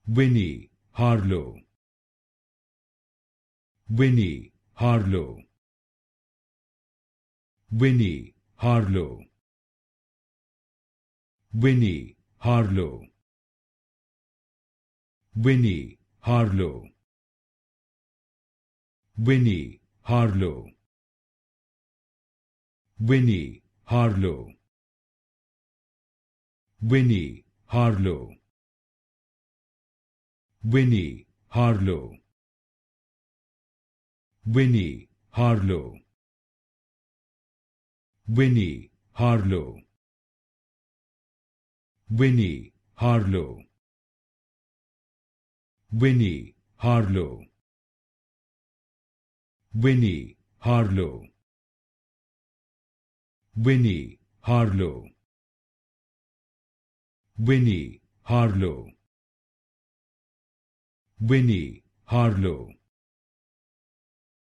Winnie Harlow, Winnie Harlow, Winnie Harlow, Winnie Harlow, Winnie Harlow, Winnie Harlow, Winnie Harlow, Winnie Harlow, Winnie Harlow, Winnie Harlow, Winnie Harlow, Winnie Harlow, Winnie Harlow, Winnie Harlow, Winnie Harlow, Winnie Harlow, Winnie Harlow,